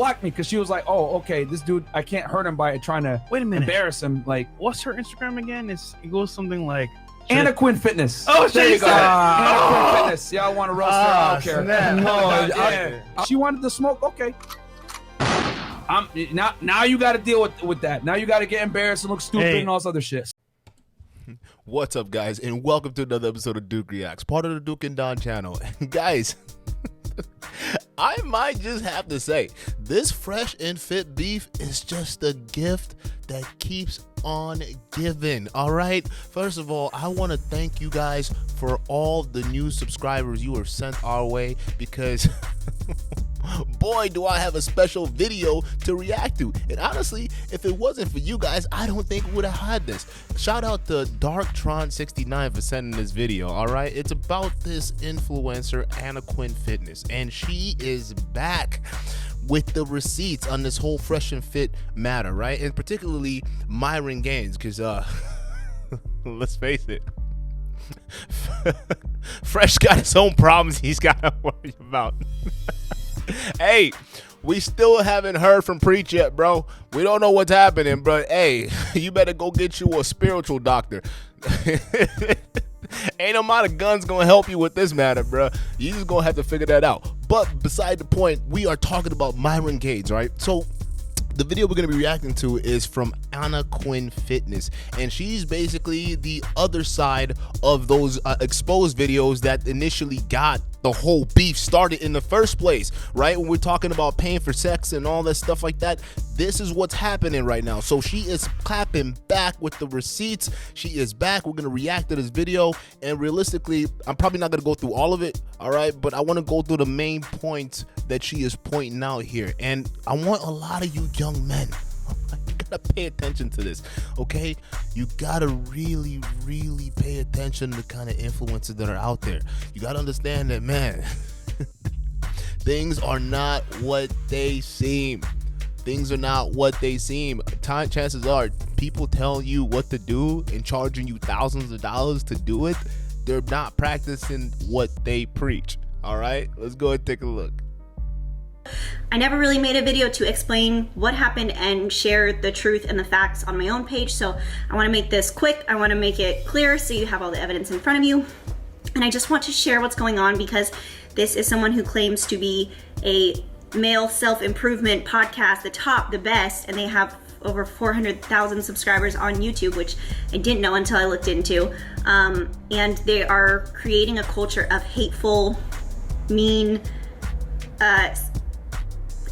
blocked me because she was like, "Oh, okay, this dude, I can't hurt him by trying to embarrass him." Like, what's her Instagram again? It goes something like Anna Quinn Fitness. Oh, there you go. Anna Quinn Fitness. Y'all want to roast her? I don't care. She wanted to smoke. Okay. Now you got to deal with that. Now you got to get embarrassed and look stupid and all this other shit. What's up, guys, and welcome to another episode of Duke Reacts, part of the Duke and Don channel. Guys, I might just have to say, this fresh and fit beef is just a gift that keeps on giving. All right, first of all, I want to thank you guys for all the new subscribers you have sent our way, because boy, do I have a special video to react to. And honestly, if it wasn't for you guys, I don't think we would have had this. Shout out to Darktron69 for sending this video. All right, it's about this influencer Anna Quinn Fitness, and she is back with the receipts on this whole fresh and fit matter, right? And particularly Myron Gaines, because let's face it, Fresh got his own problems he's got to worry about. Hey, we still haven't heard from Preach yet, bro. We don't know what's happening, but hey, you better go get you a spiritual doctor. Ain't no amount of guns gonna help you with this matter, bro. You just gonna have to figure that out. But beside the point, we are talking about Myron Gaines, right? So the video we're going to be reacting to is from Anna Quinn Fitness, and she's basically the other side of those exposed videos that initially got the whole beef started in the first place, right? When we're talking about paying for sex and all that stuff like that, this is what's happening right now. So she is clapping back with the receipts. She is back. We're going to react to this video, and realistically, I'm probably not going to go through all of it, all right? But I want to go through the main points that she is pointing out here, and I want a lot of you young men, you gotta pay attention to this, okay? You gotta really pay attention to the kind of influencers that are out there. You gotta understand that, man, things are not what they seem. Things are not what they seem. Chances are, people telling you what to do and charging you thousands of dollars to do it, they're not practicing what they preach. All right, let's go and take a look. I never really made a video to explain what happened and share the truth and the facts on my own page, so I want to make this quick. I want to make it clear so you have all the evidence in front of you, and I just want to share what's going on because this is someone who claims to be a male self-improvement podcast, the top, the best, and they have over 400,000 subscribers on YouTube, which I didn't know until I looked into, and they are creating a culture of hateful, mean,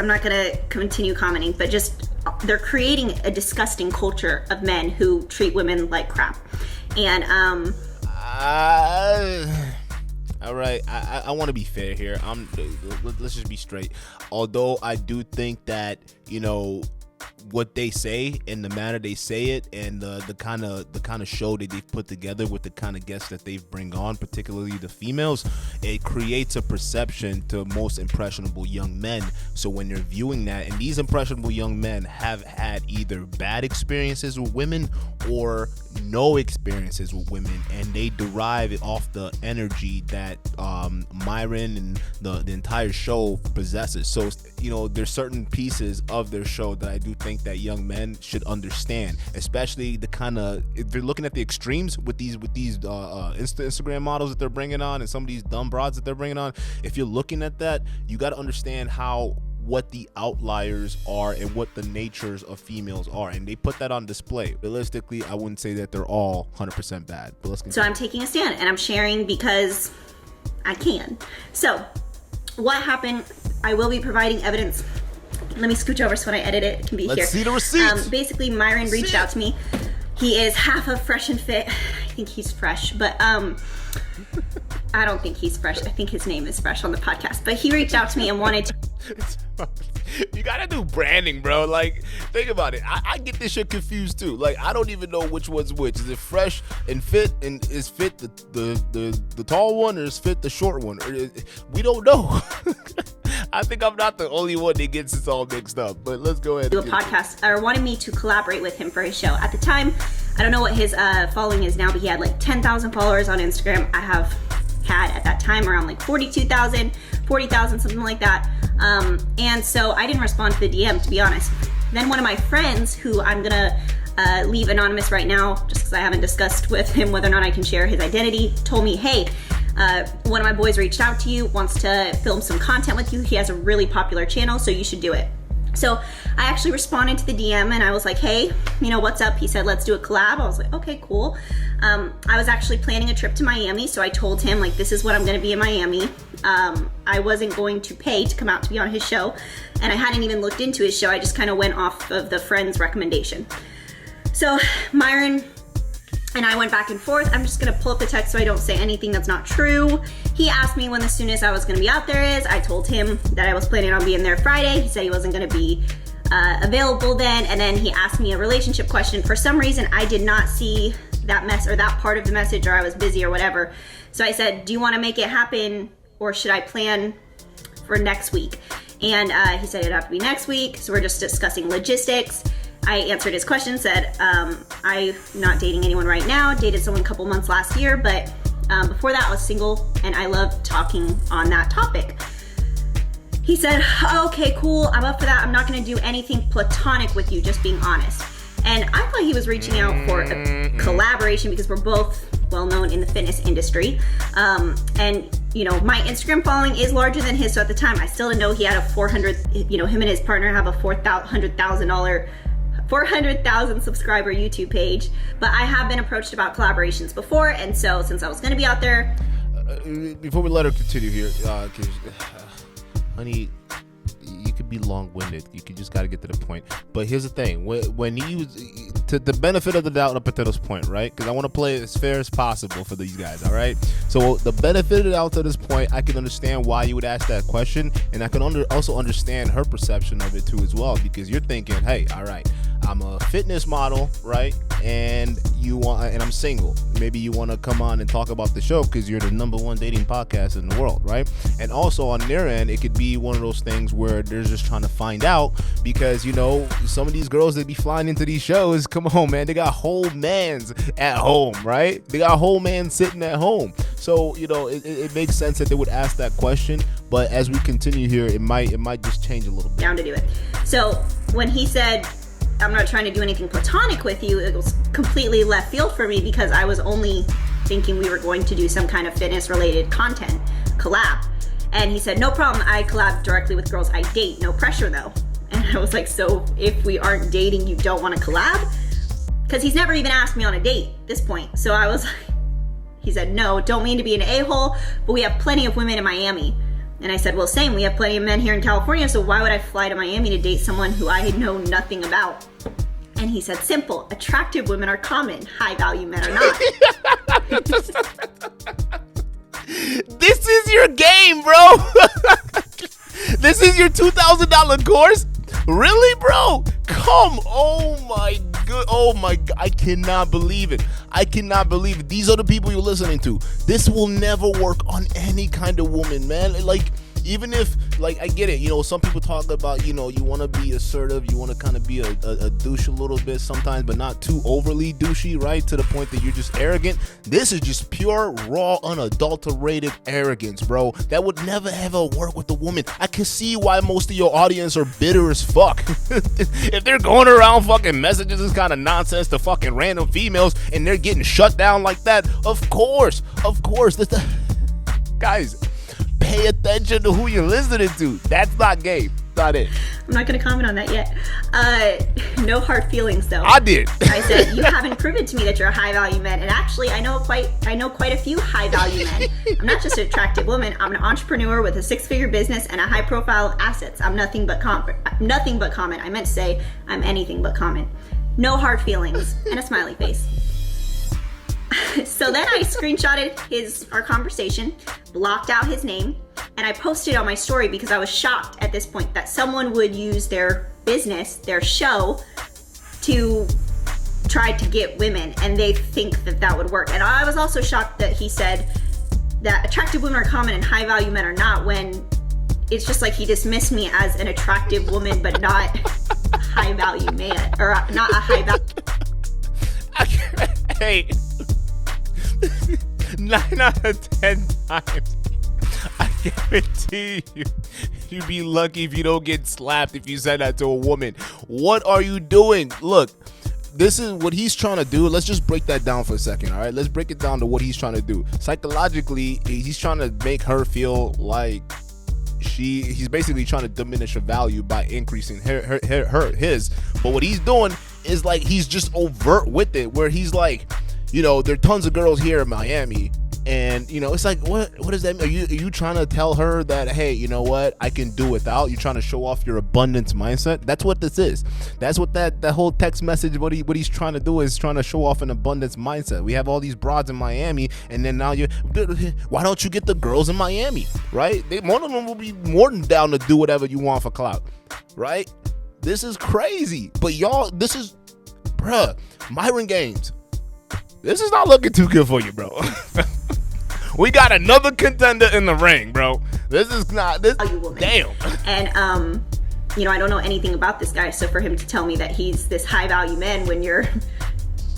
I'm not gonna continue commenting, but just they're creating a disgusting culture of men who treat women like crap. And all right, I want to be fair here. Let's just be straight. Although I do think that, you know, what they say and the manner they say it, and the kind of show that they've put together with the kind of guests that they bring on, particularly the females, it creates a perception to most impressionable young men. So when you're viewing that, and these impressionable young men have had either bad experiences with women or no experiences with women, and they derive it off the energy that Myron and the entire show possesses. So, you know, there's certain pieces of their show that I do think that young men should understand, especially the kind of, if you're looking at the extremes with these Instagram models that they're bringing on and some of these dumb broads that they're bringing on. If you're looking at that, you got to understand what the outliers are and what the natures of females are, and they put that on display. Realistically, I wouldn't say that they're all 100% bad, but let's continue. So I'm taking a stand and I'm sharing because I can. So what happened, I will be providing evidence. Let me scooch over so when I edit it can be here. Let's see the receipts. Basically, Myron reached out to me. He is half of Fresh and Fit. I think he's fresh, but I don't think he's fresh. I think his name is Fresh on the podcast. But he reached out to me and wanted to. You gotta do branding, bro. Like, think about it. I get this shit confused too. Like, I don't even know which one's which. Is it Fresh and Fit, and is Fit the tall one, or is Fit the short one? We don't know. I think I'm not the only one that gets this all mixed up, but let's go ahead. Do a podcast, or wanted me to collaborate with him for his show. At the time, I don't know what his following is now, but he had like 10,000 followers on Instagram. I have had at that time around like 42,000, 40,000, something like that. And so I didn't respond to the DM, to be honest. Then one of my friends, who I'm gonna leave anonymous right now, just because I haven't discussed with him whether or not I can share his identity, told me, hey, one of my boys reached out to you, wants to film some content with you. He has a really popular channel, so you should do it. So I actually responded to the DM and I was like, hey, you know, what's up? He said, let's do a collab. I was like, okay, cool. I was actually planning a trip to Miami, so I told him, like, this is what I'm gonna be in Miami. I wasn't going to pay to come out to be on his show, and I hadn't even looked into his show. I just kind of went off of the friend's recommendation. So Myron and I went back and forth. I'm just gonna pull up the text so I don't say anything that's not true. He asked me when the soonest I was gonna be out there is. I told him that I was planning on being there Friday. He said he wasn't gonna be available then, and then he asked me a relationship question. For some reason, I did not see that that part of the message, or I was busy or whatever. So I said, do you wanna make it happen, or should I plan for next week? And he said it'd have to be next week, so we're just discussing logistics. I answered his question, said, I'm not dating anyone right now, dated someone a couple months last year, but before that I was single, and I love talking on that topic. He said, okay, cool, I'm up for that. I'm not gonna do anything platonic with you, just being honest. And I thought he was reaching out for a collaboration because we're both well-known in the fitness industry. And you know, my Instagram following is larger than his, so at the time I still didn't know he had a 400, you know, him and his partner have a $400,000 subscriber YouTube page. But I have been approached about collaborations before, and so since I was gonna be out there. Before we let her continue here, honey, you could be long-winded. You just got to get to the point. But here's the thing: when he was, to the benefit of the doubt up until this point, right? Because I want to play it as fair as possible for these guys. All right. So the benefit of the doubt to this point, I can understand why you would ask that question, and I can also understand her perception of it too as well. Because you're thinking, hey, all right, I'm a fitness model, right? And I'm single. Maybe you want to come on and talk about the show because you're the #1 dating podcast in the world, right? And also on their end, it could be one of those things where they're just trying to find out because, you know, some of these girls that be flying into these shows, come on, man, they got whole mans at home, right? They got whole man sitting at home. So, you know, it makes sense that they would ask that question. But as we continue here, it might just change a little bit. Down to do it. So when he said, I'm not trying to do anything platonic with you, it was completely left field for me because I was only thinking we were going to do some kind of fitness related content collab. And he said, no problem, I collab directly with girls I date, no pressure though. And I was like, so if we aren't dating, you don't want to collab? Because he's never even asked me on a date at this point. So I was like, he said, no, don't mean to be an a-hole, but we have plenty of women in Miami. And I said, well, same, we have plenty of men here in California, so why would I fly to Miami to date someone who I know nothing about? And he said, simple, attractive women are common, high value men are not. This is your game, bro. This is your $2,000 course? Really, bro? Oh my God, I cannot believe it. These are the people you're listening to. This will never work on any kind of woman, man. Like, even if, like, I get it, you know, some people talk about, you know, you want to be assertive, you want to kind of be a douche a little bit sometimes, but not too overly douchey, right? To the point that you're just arrogant. This is just pure, raw, unadulterated arrogance, bro. That would never ever work with a woman. I can see why most of your audience are bitter as fuck. If they're going around fucking messages this kind of nonsense to fucking random females and they're getting shut down like that, of course. Guys, pay attention to who you're listening to. That's not gay. Not it. I'm not going to comment on that yet. No hard feelings though. I did. I said, you haven't proven to me that you're a high value man. And actually, I know quite a few high value men. I'm not just an attractive woman. I'm an entrepreneur with a 6-figure business and a high profile assets. I'm nothing but common. I meant to say I'm anything but common. No hard feelings and a smiley face. So then I screenshotted our conversation, blocked out his name, and I posted on my story because I was shocked at this point that someone would use their business, their show, to try to get women, and they think that would work. And I was also shocked that he said that attractive women are common and high value men are not, when it's just like he dismissed me as an attractive woman but not a high value man, or not a high value. Hey, 9 out of 10 times, I guarantee you, You'd be lucky if you don't get slapped if you said that to a woman. What are you doing? Look, this is what he's trying to do. Let's just break that down for a second, all right? Let's break it down to what he's trying to do. Psychologically, he's trying to make her feel like he's basically trying to diminish her value by increasing his. But what he's doing is like he's just overt with it, where he's like, you know, there are tons of girls here in Miami, and you know, it's like, what does that mean? Are you trying to tell her that, hey, you know what, I can do without? You're trying to show off your abundance mindset? That's what this is. That's what that whole text message, what he's trying to do is trying to show off an abundance mindset. We have all these broads in Miami, and then now why don't you get the girls in Miami, right? One of them will be more than down to do whatever you want for clout, right? This is crazy. But y'all, this is, bruh, Myron Gaines, this is not looking too good for you, bro. We got another contender in the ring, bro. This is not this. Damn. And you know, I don't know anything about this guy, so for him to tell me that he's this high value man when you're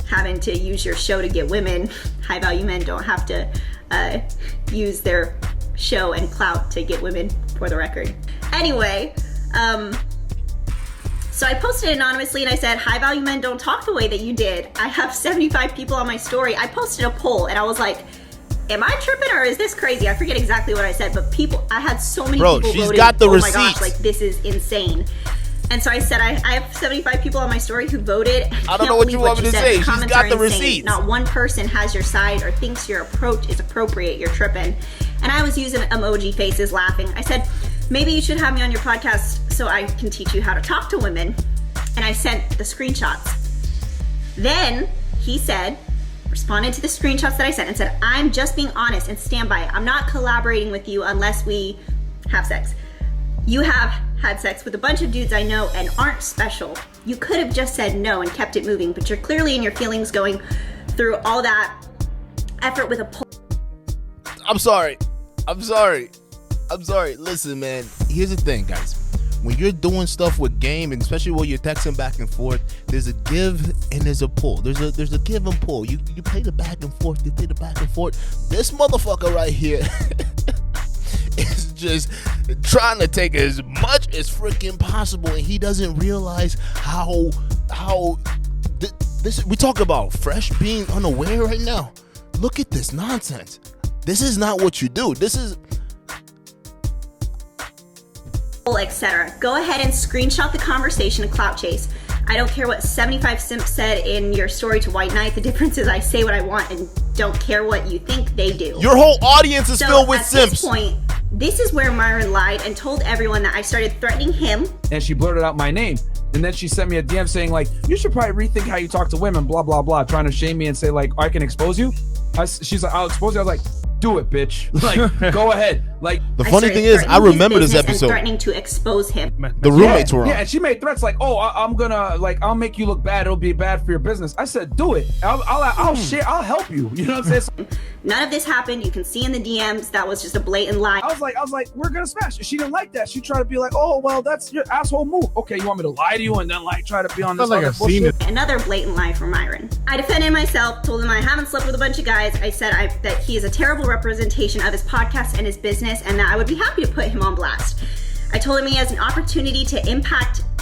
having to use your show to get women, high value men don't have to use their show and clout to get women, for the record. Anyway, so I posted anonymously and I said, high value men don't talk the way that you did. I have 75 people on my story. I posted a poll and I was like, am I tripping or is this crazy? I forget exactly what I said, but I had so many people voting. She's got the receipts. My gosh, like this is insane. And so I said, I have 75 people on my story who voted. I don't know what you want me to say. She's got the receipts. Not one person has your side or thinks your approach is appropriate. You're tripping. And I was using emoji faces laughing. I said, maybe you should have me on your podcast so I can teach you how to talk to women. And I sent the screenshots. Then he responded to the screenshots that I sent and said, I'm just being honest and stand by it. I'm not collaborating with you unless we have sex. You have had sex with a bunch of dudes I know and aren't special. You could have just said no and kept it moving, but you're clearly in your feelings going through all that effort with a poll. I'm sorry. Listen, man, here's the thing, guys. When you're doing stuff with game, and especially when you're texting back and forth, there's a give and there's a pull. There's a give and pull. You play the back and forth. This motherfucker right here is just trying to take as much as freaking possible, and he doesn't realize how this. We talk about fresh being unaware right now. Look at this nonsense. This is not what you do. This is. Etc. Go ahead and screenshot the conversation and clout chase. I don't care what 75 simps said in your story to White Knight. The difference is I say what I want and don't care what you think they do. Your whole audience is filled with simps. At this point, this is where Myron lied and told everyone that I started threatening him. And she blurted out my name. And then she sent me a DM saying like, you should probably rethink how you talk to women, blah, blah, blah, trying to shame me and say like, I can expose you. She's like, I'll expose you. I was like, do it, bitch. Like, go ahead. Like, the funny thing is, I remember this episode. Threatening to expose him. The roommates were on. Yeah, and she made threats like, "Oh, I'm gonna I'll make you look bad. It'll be bad for your business." I said, "Do it. I'll share. I'll help you." You know what I'm saying? None of this happened. You can see in the DMs that was just a blatant lie. I was like, we're gonna smash. She didn't like that. She tried to be like, "Oh, well, that's your asshole move." Okay, you want me to lie to you and then like try to be on this other bullshit? Another blatant lie from Myron. I defended myself, told him I haven't slept with a bunch of guys. I said that he is a terrible representation of his podcast and his business, and that I would be happy to put him on blast. I told him he has an opportunity to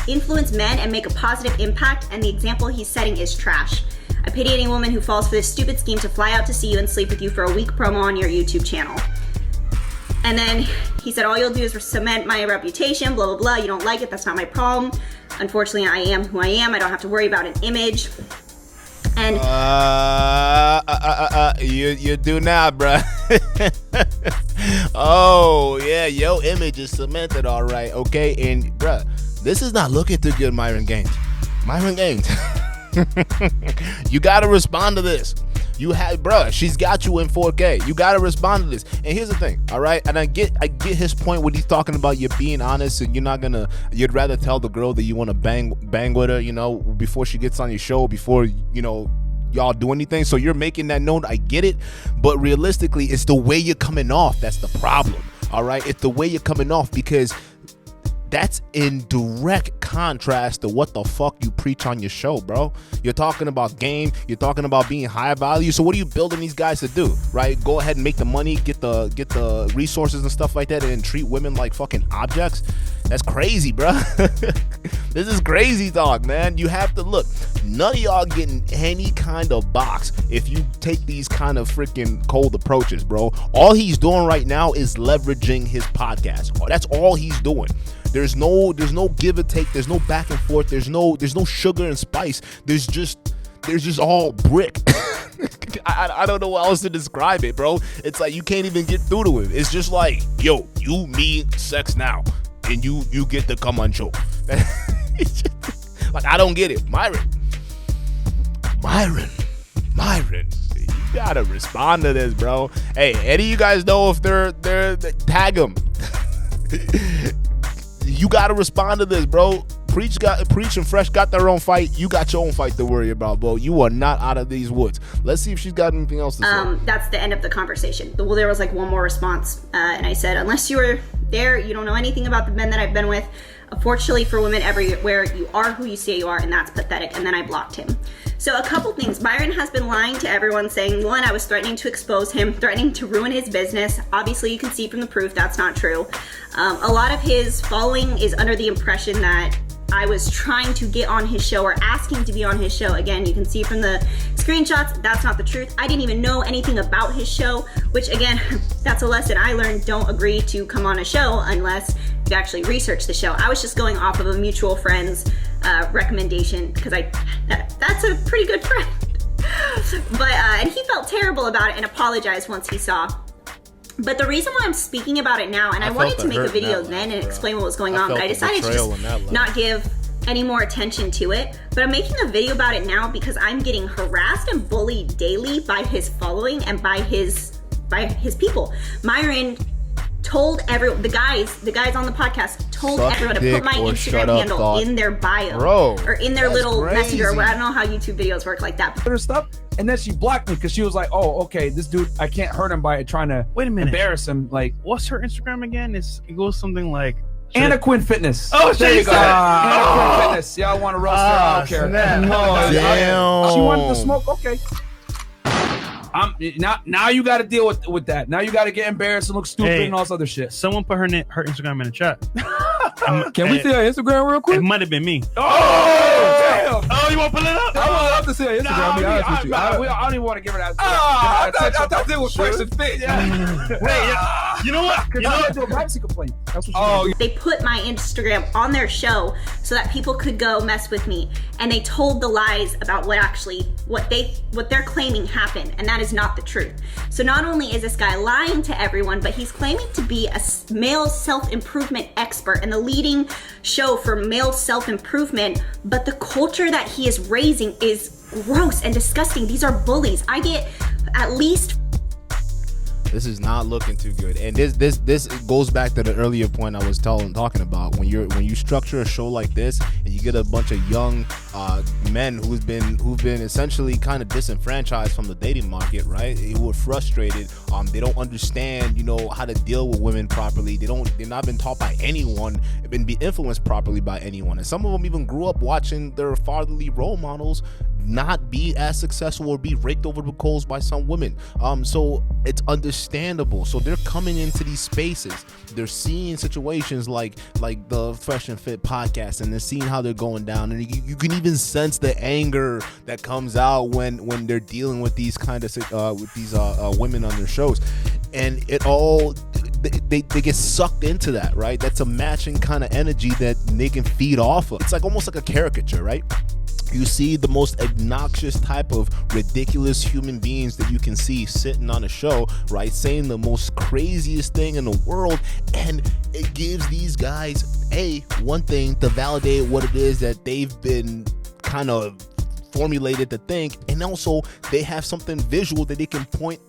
influence men and make a positive impact, and the example he's setting is trash. I pity any woman who falls for this stupid scheme to fly out to see you and sleep with you for a week promo on your YouTube channel. And then he said, all you'll do is cement my reputation, blah, blah, blah. You don't like it, that's not my problem. Unfortunately, I am who I am. I don't have to worry about an image. And you do now, bruh. Oh yeah, your image is cemented, all right, okay. And bruh, this is not looking too good, Myron Gaines. You gotta respond to this. Bruh, she's got you in 4K. You gotta respond to this. And here's the thing, all right. And I get his point when he's talking about you being honest and you'd rather tell the girl that you want to bang with her, you know, before she gets on your show, before you know y'all do anything. So you're making that known. I get it, but realistically, it's the way you're coming off that's the problem. All right, it's the way you're coming off, because That's in direct contrast to what the fuck you preach on your show, bro. You're talking about game, you're talking about being high value. So what are you building these guys to do, right? Go ahead and make the money, get the resources and stuff like that, and treat women like fucking objects? That's crazy, bro. This is crazy talk, man. You have to look. None of y'all getting any kind of box if you take these kind of freaking cold approaches, bro. All he's doing right now is leveraging his podcast. That's all he's doing. There's no give and take. There's no back and forth. There's no sugar and spice. There's just all brick. I don't know how else to describe it, bro. It's like you can't even get through to him. It's just like, yo, you, me, sex now, and you get to come on show. Like, I don't get it. Myron, you gotta respond to this, bro. Hey, any of you guys know if they're tag them. You gotta respond to this, bro. Preach and Fresh got their own fight. You got your own fight to worry about, bro. You are not out of these woods. Let's see if she's got anything else to say. That's the end of the conversation. Well, there was like one more response, and I said, unless you were there, you don't know anything about the men that I've been with. Unfortunately for women everywhere, you are who you say you are, and that's pathetic. And then I blocked him. So a couple things. Myron has been lying to everyone, saying, one, I was threatening to expose him, threatening to ruin his business. Obviously, you can see from the proof that's not true. A lot of his following is under the impression that I was trying to get on his show or asking to be on his show. Again, you can see from the screenshots, that's not the truth. I didn't even know anything about his show, which again, that's a lesson I learned. Don't agree to come on a show unless you actually research the show. I was just going off of a mutual friend's recommendation because that's a pretty good friend. But and he felt terrible about it and apologized once he saw. But the reason why I'm speaking about it now, and I wanted to make a video then and explain what was going on, but I decided to just not give any more attention to it. But I'm making a video about it now because I'm getting harassed and bullied daily by his following and by his people. Myron told the guys on the podcast told everyone to put my Instagram handle in their bio, or in their little messenger. I don't know how YouTube videos work like that. Her stuff, and then she blocked me because she was like, "Oh, okay, this dude, I can't hurt him by trying to embarrass him." Like, what's her Instagram again? It goes something like Anna Quinn Fitness. Oh, there you go. Anna Quinn Fitness. Yeah, I want to roast her. I don't care. Damn. She wanted to smoke. Okay. Now you got to deal with that. Now you got to get embarrassed and look stupid and all this other shit. Someone put her Instagram in the chat. Can we see her Instagram real quick? It might have been me. Oh, damn. Oh, you want to pull it up? I would love to see her Instagram. I don't even want to give her that. I thought it was fresh and fit. Wait, you know what? Because I had to do a privacy complaint. That's what They put my Instagram on their show so that people could go mess with me, and they told the lies about what they're claiming happened, and that is not the truth. So not only is this guy lying to everyone, but he's claiming to be a male self-improvement expert and the leading show for male self-improvement, but the culture that he is raising is gross and disgusting. These are bullies. I get at least... This is not looking too good, and this goes back to the earlier point I was talking about. When you structure a show like this and you get a bunch of young men who've been essentially kind of disenfranchised from the dating market, right? Who are frustrated. They don't understand, how to deal with women properly. They're not been taught by anyone, been influenced properly by anyone, and some of them even grew up watching their fatherly role models not be as successful or be raked over the coals by some women. So it's understandable. So they're coming into these spaces, they're seeing situations like the Fresh and Fit podcast, and they're seeing how they're going down, and you can even sense the anger that comes out when they're dealing with these kind of women on their shows, and it all they get sucked into that, right? That's a matching kind of energy that they can feed off of. It's like almost like a caricature, right? You see the most obnoxious type of ridiculous human beings that you can see sitting on a show, right, saying the most craziest thing in the world, and it gives these guys one thing to validate what it is that they've been kind of formulated to think, and also they have something visual that they can point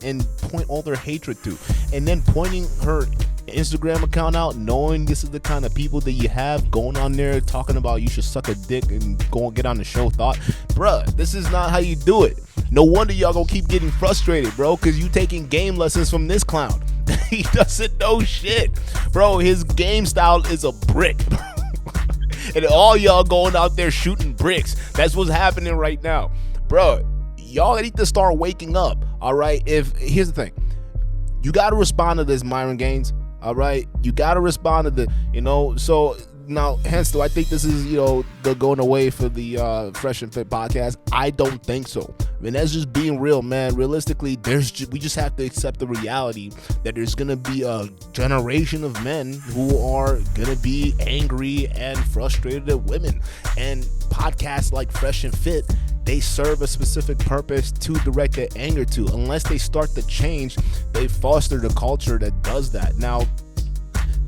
all their hatred to, and then pointing her Instagram account out, knowing this is the kind of people that you have going on there talking about you should suck a dick and go and get on the show. Bruh, this is not how you do it. No wonder y'all gonna keep getting frustrated, bro, because you taking game lessons from this clown. He doesn't know shit, bro. His game style is a brick, bro. and all y'all going out there shooting bricks. That's what's happening right now, bro. Y'all need to start waking up. All right. Here's the thing, you got to respond to this, Myron Gaines. All right, you got to respond to the, so now, hence, do I think this is, the going away for the Fresh and Fit podcast? I don't think so. I mean, that's just being real, man. Realistically, we just have to accept the reality that there's going to be a generation of men who are going to be angry and frustrated at women. And podcasts like Fresh and Fit, they serve a specific purpose to direct their anger to. Unless they start to change, they foster the culture that does that. Now,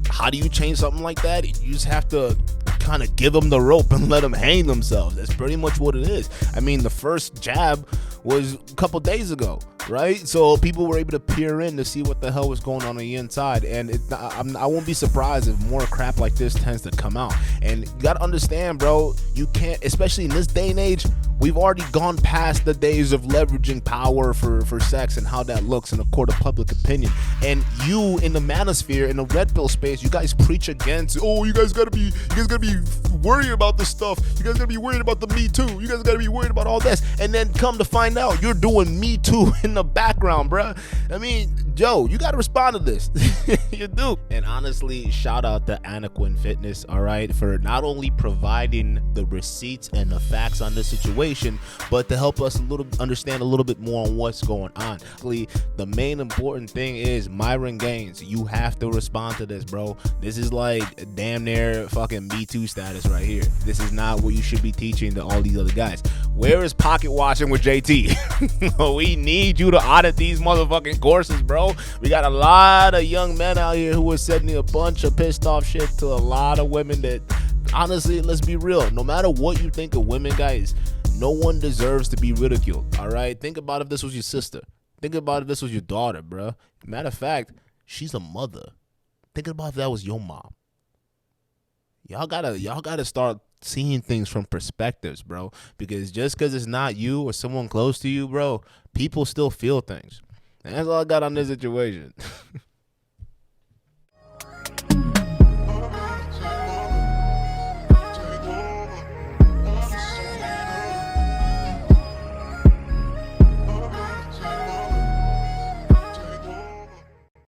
how do you change something like that? You just have to kind of give them the rope and let them hang themselves. That's pretty much what it is. I mean, the first jab was a couple days ago, right? So people were able to peer in to see what the hell was going on the inside, and I won't be surprised if more crap like this tends to come out. And you gotta understand, bro, you can't, especially in this day and age, we've already gone past the days of leveraging power for sex and how that looks in a court of public opinion. And you in the manosphere, in the red pill space, you guys preach against, you guys gotta be worried about this stuff. You guys gotta be worried about the Me Too. You guys gotta be worried about all this. And then come to find out, you're doing Me Too in the background, bruh. I mean, Joe, you gotta respond to this. You do. And honestly, shout out to Anaquin Fitness, all right, for not only providing the receipts and the facts on this situation, but to help us understand a little bit more on what's going on. The main important thing is, Myron Gaines, you have to respond to this, bro. This is like damn near fucking Me Too status right here. This is not what you should be teaching to all these other guys. Where is pocket watching with JT? We need you to audit these motherfucking courses, bro. We got a lot of young men out here who are sending a bunch of pissed off shit to a lot of women that, honestly, let's be real. No matter what you think of women, guys, no one deserves to be ridiculed, all right? Think about if this was your sister. Think about if this was your daughter, bro. Matter of fact, she's a mother. Think about if that was your mom. Y'all gotta start seeing things from perspectives, bro. Because just because it's not you or someone close to you, bro, people still feel things. And that's all I got on this situation.